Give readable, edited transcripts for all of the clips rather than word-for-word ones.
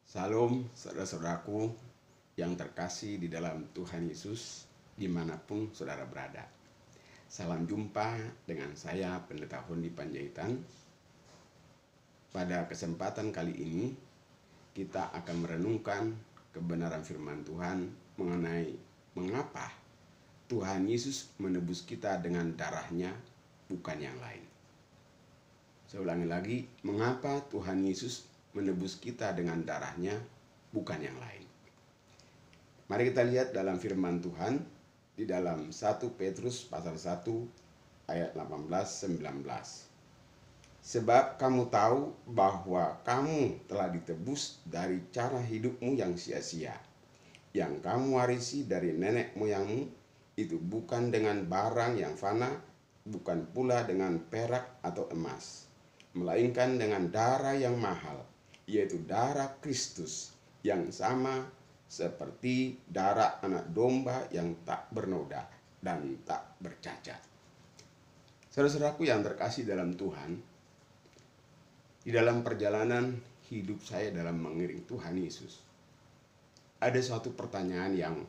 Salam saudara-saudaraku yang terkasih di dalam Tuhan Yesus dimanapun saudara berada. Salam jumpa dengan saya Pendeta Hondi Panjaitan. Pada kesempatan kali ini kita akan merenungkan kebenaran firman Tuhan mengenai mengapa Tuhan Yesus menebus kita dengan darahnya bukan yang lain. Saya ulangi lagi, mengapa Tuhan Yesus menebus kita dengan darahnya bukan yang lain. Mari kita lihat dalam firman Tuhan di dalam 1 Petrus pasal 1 ayat 18-19. Sebab kamu tahu bahwa kamu telah ditebus dari cara hidupmu yang sia-sia, yang kamu warisi dari nenek moyangmu, itu bukan dengan barang yang fana, bukan pula dengan perak atau emas, melainkan dengan darah yang mahal, yaitu darah Kristus, yang sama seperti darah anak domba yang tak bernoda dan tak bercacat. Saudara-saudaraku yang terkasih dalam Tuhan, di dalam perjalanan hidup saya dalam mengiring Tuhan Yesus, ada suatu pertanyaan yang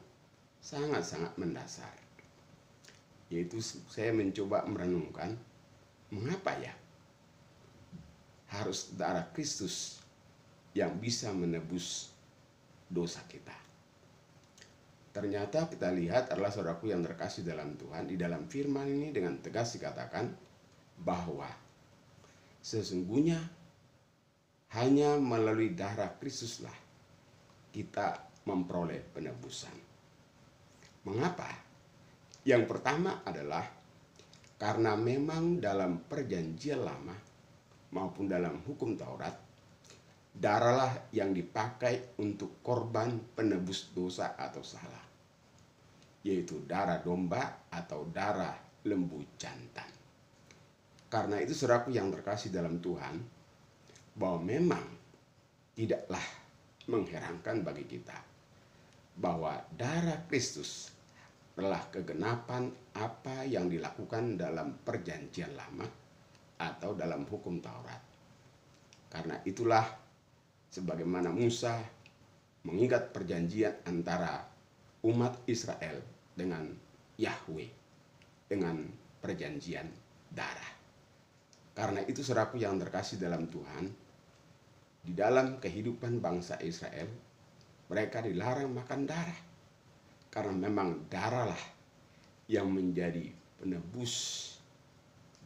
sangat-sangat mendasar, yaitu saya mencoba merenungkan, mengapa ya harus darah Kristus yang bisa menebus dosa kita? Ternyata kita lihat adalah saudaraku yang terkasih dalam Tuhan, di dalam firman ini dengan tegas dikatakan bahwa sesungguhnya hanya melalui darah Kristuslah kita memperoleh penebusan. Mengapa? Yang pertama adalah karena memang dalam perjanjian lama maupun dalam hukum Taurat, darahlah yang dipakai untuk korban penebus dosa atau salah, yaitu darah domba atau darah lembu jantan. Karena itu saudaraku yang terkasih dalam Tuhan, bahwa memang tidaklah mengherankan bagi kita bahwa darah Kristus telah kegenapan apa yang dilakukan dalam perjanjian lama atau dalam hukum Taurat. Karena itulah sebagaimana Musa mengikat perjanjian antara umat Israel dengan Yahweh dengan perjanjian darah. Karena itu saudaraku yang terkasih dalam Tuhan, di dalam kehidupan bangsa Israel, mereka dilarang makan darah. Karena memang darahlah yang menjadi penebus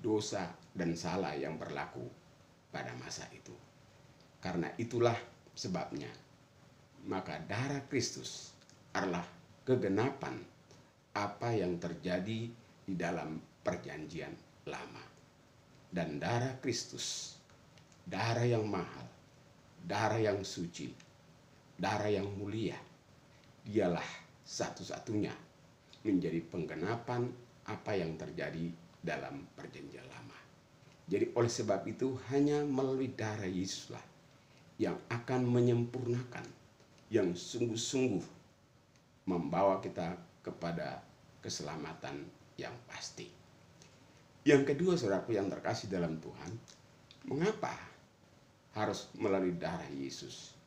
dosa dan salah yang berlaku pada masa itu. Karena itulah sebabnya, maka darah Kristus adalah kegenapan apa yang terjadi di dalam perjanjian lama. Dan darah Kristus, darah yang mahal, darah yang suci, darah yang mulia, dialah satu-satunya menjadi penggenapan apa yang terjadi dalam perjanjian lama. Jadi oleh sebab itu hanya melalui darah Yesuslah yang akan menyempurnakan, yang sungguh-sungguh membawa kita kepada keselamatan yang pasti. Yang kedua saudaraku yang terkasih dalam Tuhan, mengapa harus melalui darah Yesus?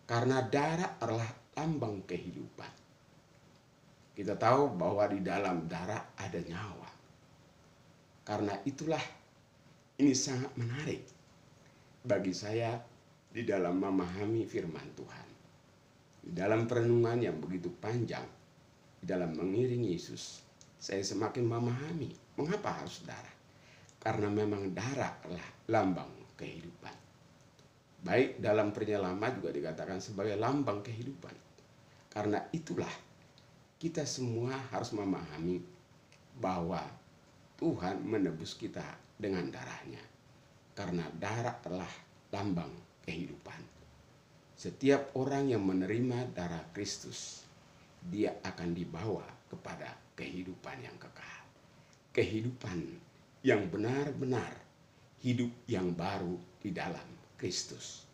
Karena darah adalah lambang kehidupan. Kita tahu bahwa di dalam darah ada nyawa. Karena itulah ini sangat menarik bagi saya di dalam memahami firman Tuhan. Di dalam perenungan yang begitu panjang, di dalam mengiring Yesus, saya semakin memahami mengapa harus darah. Karena memang darah adalah lambang kehidupan. Baik dalam perjanjian lama juga dikatakan sebagai lambang kehidupan. Karena itulah kita semua harus memahami bahwa Tuhan menebus kita dengan darahnya. Karena darah adalah lambang kehidupan. Setiap orang yang menerima darah Kristus, dia akan dibawa kepada kehidupan yang kekal. Kehidupan yang benar-benar hidup yang baru di dalam Kristus.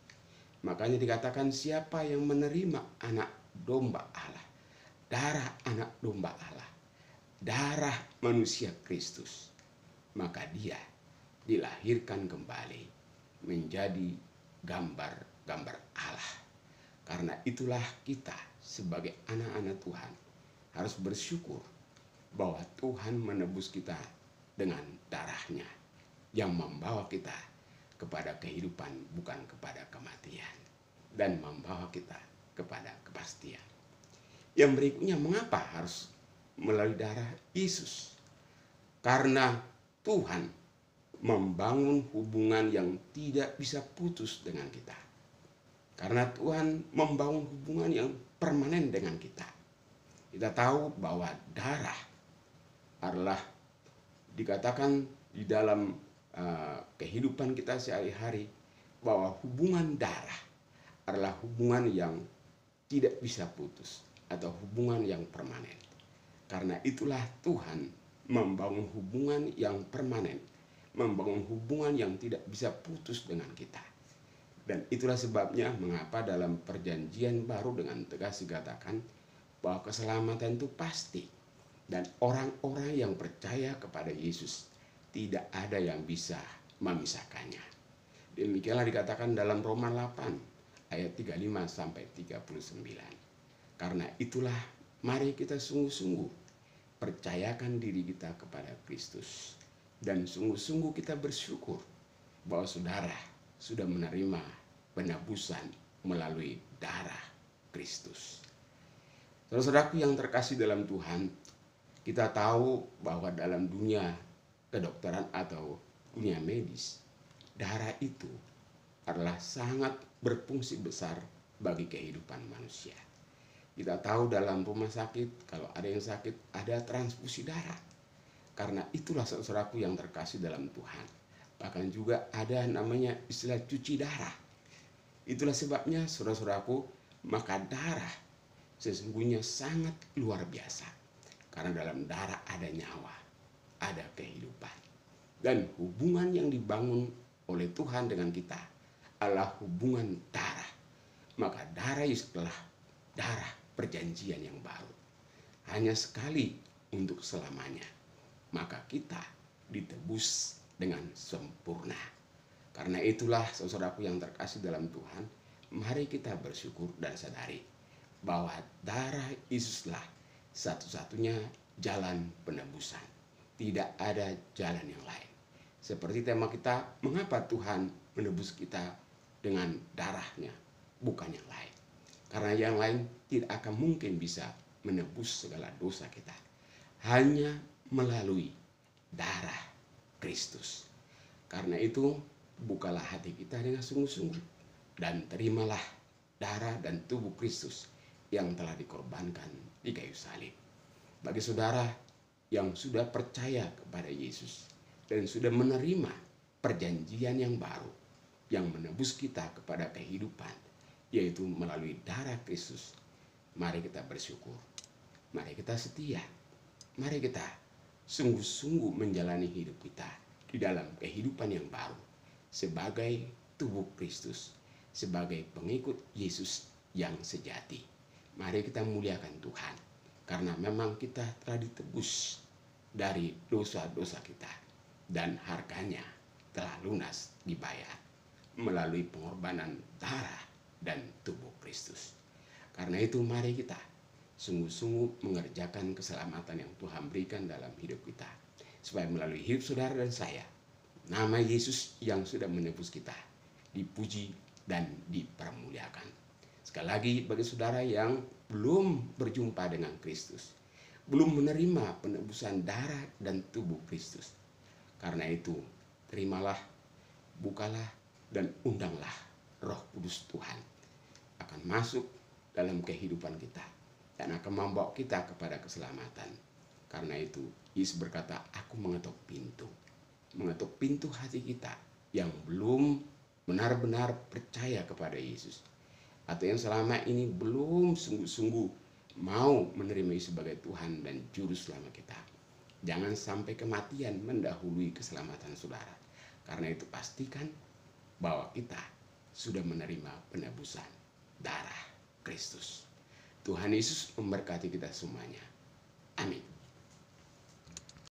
Makanya dikatakan siapa yang menerima anak domba Allah, darah anak domba Allah, darah manusia Kristus, maka dia dilahirkan kembali menjadi gambar-gambar Allah. Karena itulah kita sebagai anak-anak Tuhan harus bersyukur bahwa Tuhan menebus kita dengan darahnya yang membawa kita kepada kehidupan bukan kepada kematian, dan membawa kita kepada kepastian. Yang berikutnya, mengapa harus melalui darah Yesus? Karena Tuhan membangun hubungan yang tidak bisa putus dengan kita. Karena Tuhan membangun hubungan yang permanen dengan kita. Kita tahu bahwa darah adalah dikatakan di dalam kehidupan kita sehari-hari bahwa hubungan darah adalah hubungan yang tidak bisa putus atau hubungan yang permanen. Karena itulah Tuhan membangun hubungan yang permanen, membangun hubungan yang tidak bisa putus dengan kita. Dan itulah sebabnya mengapa dalam perjanjian baru dengan tegas dikatakan bahwa keselamatan itu pasti. Dan orang-orang yang percaya kepada Yesus tidak ada yang bisa memisahkannya. Demikianlah dikatakan dalam Roma 8 ayat 35 sampai 39. Karena itulah mari kita sungguh-sungguh percayakan diri kita kepada Kristus. Dan sungguh-sungguh kita bersyukur bahwa saudara sudah menerima penebusan melalui darah Kristus. Saudara-saudaraku yang terkasih dalam Tuhan, kita tahu bahwa dalam dunia kedokteran atau dunia medis, darah itu adalah sangat berfungsi besar bagi kehidupan manusia. Kita tahu dalam rumah sakit, kalau ada yang sakit, ada transfusi darah. Karena itulah saudaraku yang terkasih dalam Tuhan. Bahkan juga ada namanya istilah cuci darah. Itulah sebabnya saudara-saudaraku, maka darah sesungguhnya sangat luar biasa. Karena dalam darah ada nyawa, ada kehidupan. Dan hubungan yang dibangun oleh Tuhan dengan kita adalah hubungan darah. Maka darah adalah darah perjanjian yang baru. Hanya sekali untuk selamanya. Maka kita ditebus dengan sempurna. Karena itulah saudaraku yang terkasih dalam Tuhan, mari kita bersyukur dan sadari bahwa darah Yesuslah satu-satunya jalan penebusan. Tidak ada jalan yang lain. Seperti tema kita, mengapa Tuhan menebus kita dengan darahnya, bukan yang lain. Karena yang lain tidak akan mungkin bisa menebus segala dosa kita. Hanya melalui darah Kristus. Karena itu, bukalah hati kita dengan sungguh-sungguh dan terimalah darah dan tubuh Kristus yang telah dikorbankan di kayu salib. Bagi saudara yang sudah percaya kepada Yesus dan sudah menerima perjanjian yang baru yang menebus kita kepada kehidupan, yaitu melalui darah Kristus, mari kita bersyukur, mari kita setia, mari kita sungguh-sungguh menjalani hidup kita di dalam kehidupan yang baru sebagai tubuh Kristus, sebagai pengikut Yesus yang sejati. Mari kita muliakan Tuhan, karena memang kita telah ditebus dari dosa-dosa kita dan harganya telah lunas dibayar melalui pengorbanan darah dan tubuh Kristus. Karena itu mari kita sungguh-sungguh mengerjakan keselamatan yang Tuhan berikan dalam hidup kita, supaya melalui hidup saudara dan saya, nama Yesus yang sudah menebus kita dipuji dan dipermuliakan. Sekali lagi, bagi saudara yang belum berjumpa dengan Kristus, belum menerima penebusan darah dan tubuh Kristus, karena itu terimalah, bukalah, dan undanglah Roh Kudus Tuhan akan masuk dalam kehidupan kita dan akan membawa kita kepada keselamatan. Karena itu Yesus berkata, aku mengetuk pintu hati kita yang belum benar-benar percaya kepada Yesus, atau yang selama ini belum sungguh-sungguh mau menerima Yesus sebagai Tuhan dan Juru Selamat kita. Jangan sampai kematian mendahului keselamatan saudara. Karena itu pastikan bahwa kita sudah menerima penebusan darah Kristus. Tuhan Yesus memberkati kita semuanya. Amin.